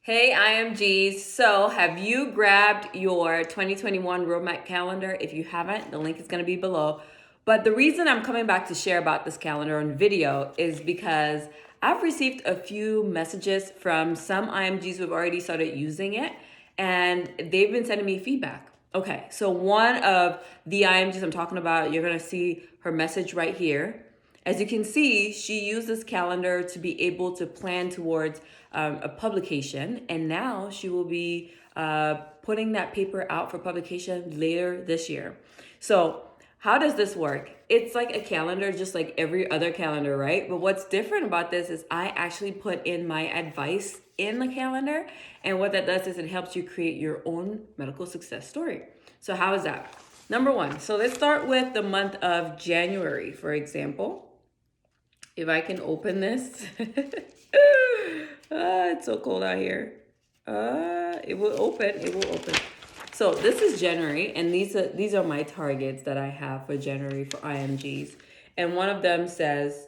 Hey IMGs, so have you grabbed your 2021 Roadmap Calendar? If you haven't, the link is going to be below. But the reason I'm coming back to share about this calendar on video is because I've received a few messages from some IMGs who have already started using it, and they've been sending me feedback. Okay, so one of the IMGs I'm talking about, you're going to see her message right here. As you can see, she used this calendar to be able to plan towards a publication, and now she will be putting that paper out for publication later this year. So how does this work? It's like a calendar, just like every other calendar, right? But what's different about this is I actually put in my advice in the calendar, and what that does is it helps you create your own medical success story. So how is that? Number one, so let's start with the month of January, for example. If I can open this. It's so cold out here. It will open. So this is January, and these are my targets that I have for January for IMGs. And one of them says,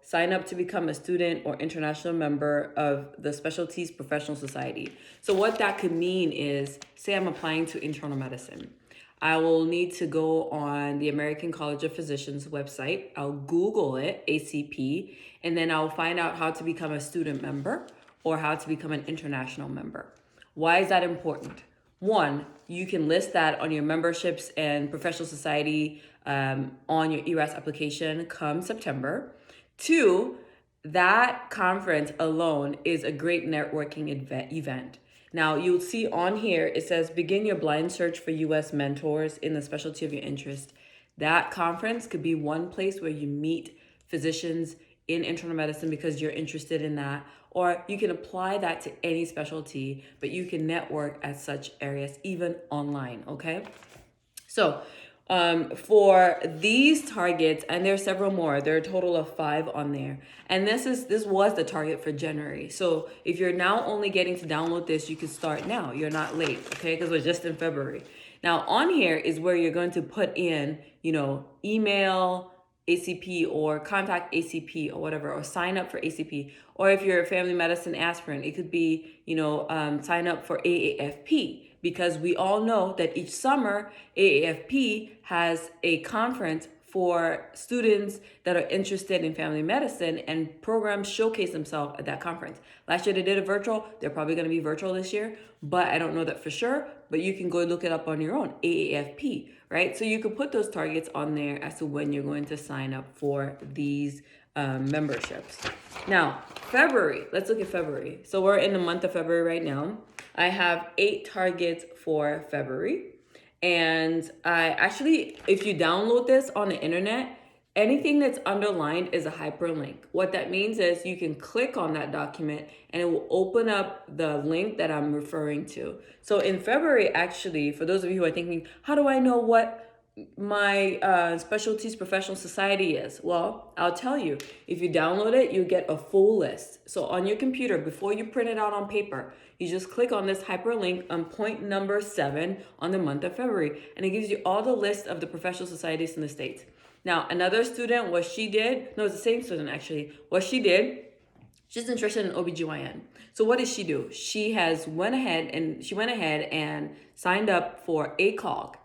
sign up to become a student or international member of the Specialties Professional Society. So what that could mean is, say I'm applying to internal medicine. I will need to go on the American College of Physicians website. I'll Google it, ACP, and then I'll find out how to become a student member or how to become an international member. Why is that important? One, you can list that on your memberships and professional society on your ERAS application come September. Two, that conference alone is a great networking event. Now, you'll see on here, it says, begin your blind search for U.S. mentors in the specialty of your interest. That conference could be one place where you meet physicians in internal medicine because you're interested in that. Or you can apply that to any specialty, but you can network at such areas, even online, okay? So for these targets, and there are several more, there are a total of 5 on there. And this was the target for January. So if you're now only getting to download this, you can start now. You're not late, okay? Because we're just in February. Now on here is where you're going to put in, email ACP or contact ACP or whatever, or sign up for ACP. Or if you're a family medicine aspirant, it could be, sign up for AAFP. Because we all know that each summer, AAFP has a conference for students that are interested in family medicine, and programs showcase themselves at that conference. Last year they did a virtual. They're probably going to be virtual this year, but I don't know that for sure. But you can go look it up on your own, AAFP, right? So you can put those targets on there as to when you're going to sign up for these memberships. Now, February, let's look at February. So we're in the month of February right now. I have 8 targets for February. And I actually, if you download this on the internet, anything that's underlined is a hyperlink. What that means is you can click on that document and it will open up the link that I'm referring to. So in February, actually, for those of you who are thinking, how do I know what my specialties professional society is? Well, I'll tell you. If you download it, you get a full list. So on your computer, before you print it out on paper, you just click on this hyperlink on point number 7 on the month of February, and it gives you all the list of the professional societies in the States. Now, another student, it's the same student actually, she's interested in OBGYN. So what did she do? She went ahead and signed up for ACOG.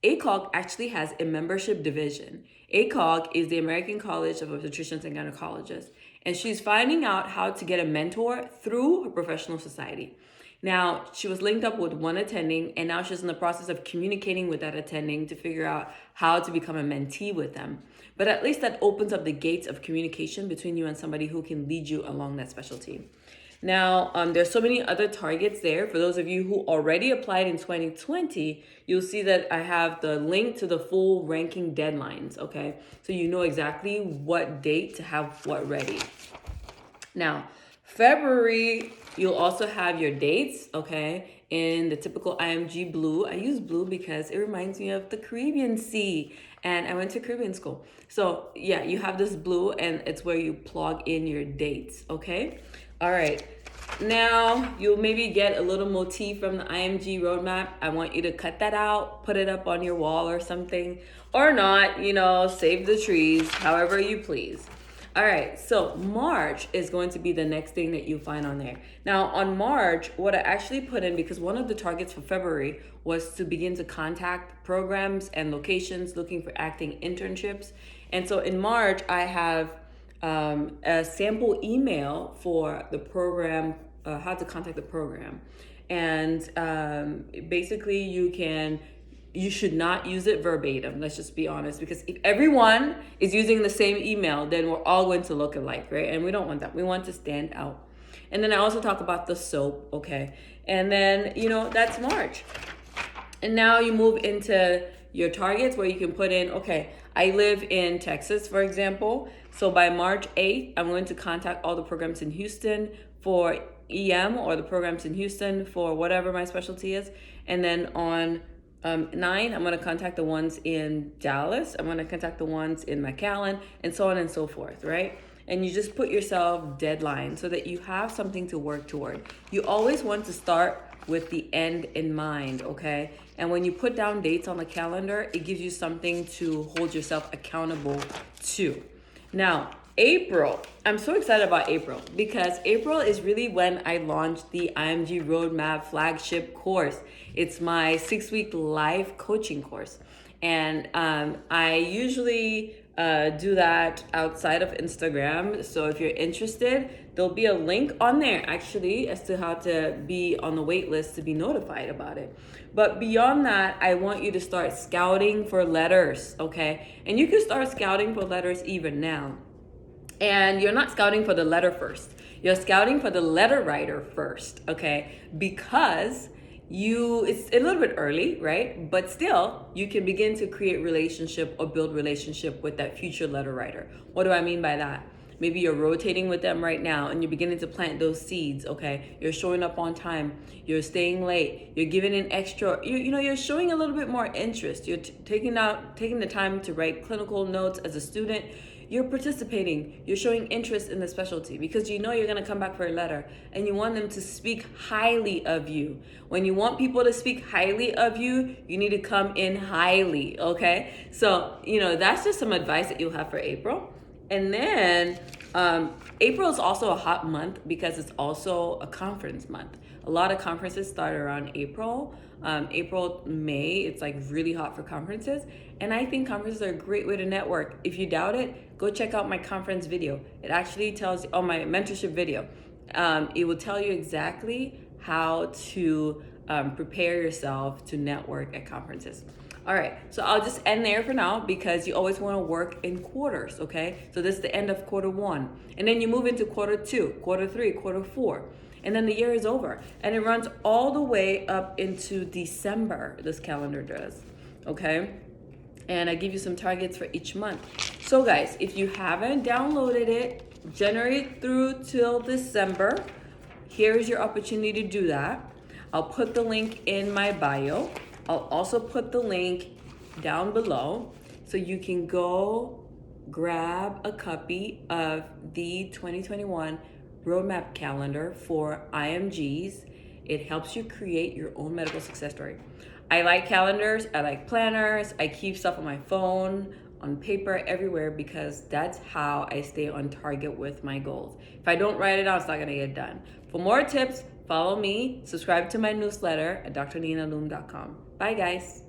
ACOG actually has a membership division. ACOG is the American College of Obstetricians and Gynecologists. And she's finding out how to get a mentor through her professional society. Now, she was linked up with one attending, and now she's in the process of communicating with that attending to figure out how to become a mentee with them. But at least that opens up the gates of communication between you and somebody who can lead you along that specialty. Now, there's so many other targets there. For those of you who already applied in 2020, you'll see that I have the link to the full ranking deadlines, okay? So you know exactly what date to have what ready. Now, February, you'll also have your dates, okay, in the typical IMG blue. I use blue because it reminds me of the Caribbean Sea, and I went to Caribbean school. So yeah, you have this blue, and it's where you plug in your dates, okay? All right. Now, you'll maybe get a little motif from the IMG Roadmap. I want you to cut that out, put it up on your wall or something, or not, save the trees, however you please. All right, so March is going to be the next thing that you find on there. Now, on March, what I actually put in, because one of the targets for February was to begin to contact programs and locations looking for acting internships. And so in March, I have a sample email for the program, how to contact the program. And basically, you should not use it verbatim. Let's just be honest, because if everyone is using the same email, then we're all going to look alike, right? And we don't want that. We want to stand out. And then I also talk about the soap, okay? And then, that's March. And now you move into your targets where you can put in, okay, I live in Texas, for example. So by March 8th, I'm going to contact all the programs in Houston for EM, or the programs in Houston for whatever my specialty is. And then on 9, I'm going to contact the ones in Dallas. I'm going to contact the ones in McAllen, and so on and so forth, right? And you just put yourself deadlines so that you have something to work toward. You always want to start with the end in mind, okay? And when you put down dates on the calendar, it gives you something to hold yourself accountable to. Now, April, I'm so excited about April because April is really when I launched the IMG Roadmap flagship course. It's my 6-week live coaching course. And I usually do that outside of Instagram. So if you're interested, there'll be a link on there actually as to how to be on the wait list to be notified about it. But beyond that, I want you to start scouting for letters, okay? And you can start scouting for letters even now. And you're not scouting for the letter first. You're scouting for the letter writer first, okay? Because it's a little bit early, right? But still, you can begin to create relationship or build relationship with that future letter writer. What do I mean by that? Maybe you're rotating with them right now and you're beginning to plant those seeds, okay? You're showing up on time. You're staying late. You're giving an extra, you're showing a little bit more interest. You're taking the time to write clinical notes as a student. You're participating. You're showing interest in the specialty because you're going to come back for a letter and you want them to speak highly of you. When you want people to speak highly of you, you need to come in highly, okay? So, that's just some advice that you'll have for April. And then April is also a hot month because it's also a conference month. A lot of conferences start around April. April, May, it's like really hot for conferences. And I think conferences are a great way to network. If you doubt it, go check out my conference video. It actually tells you, my mentorship video. It will tell you exactly how to prepare yourself to network at conferences. All right, so I'll just end there for now because you always want to work in quarters, okay? So this is the end of quarter 1. And then you move into quarter 2, quarter 3, quarter 4. And then the year is over. And it runs all the way up into December, this calendar does, okay? And I give you some targets for each month. So guys, if you haven't downloaded it, January through till December, here's your opportunity to do that. I'll put the link in my bio. I'll also put the link down below so you can go grab a copy of the 2021 Roadmap Calendar for IMGs. It helps you create your own medical success story. I like calendars, I like planners, I keep stuff on my phone, on paper, everywhere because that's how I stay on target with my goals. If I don't write it out, it's not gonna get done. For more tips, follow me, subscribe to my newsletter at drninaloom.com. Bye guys.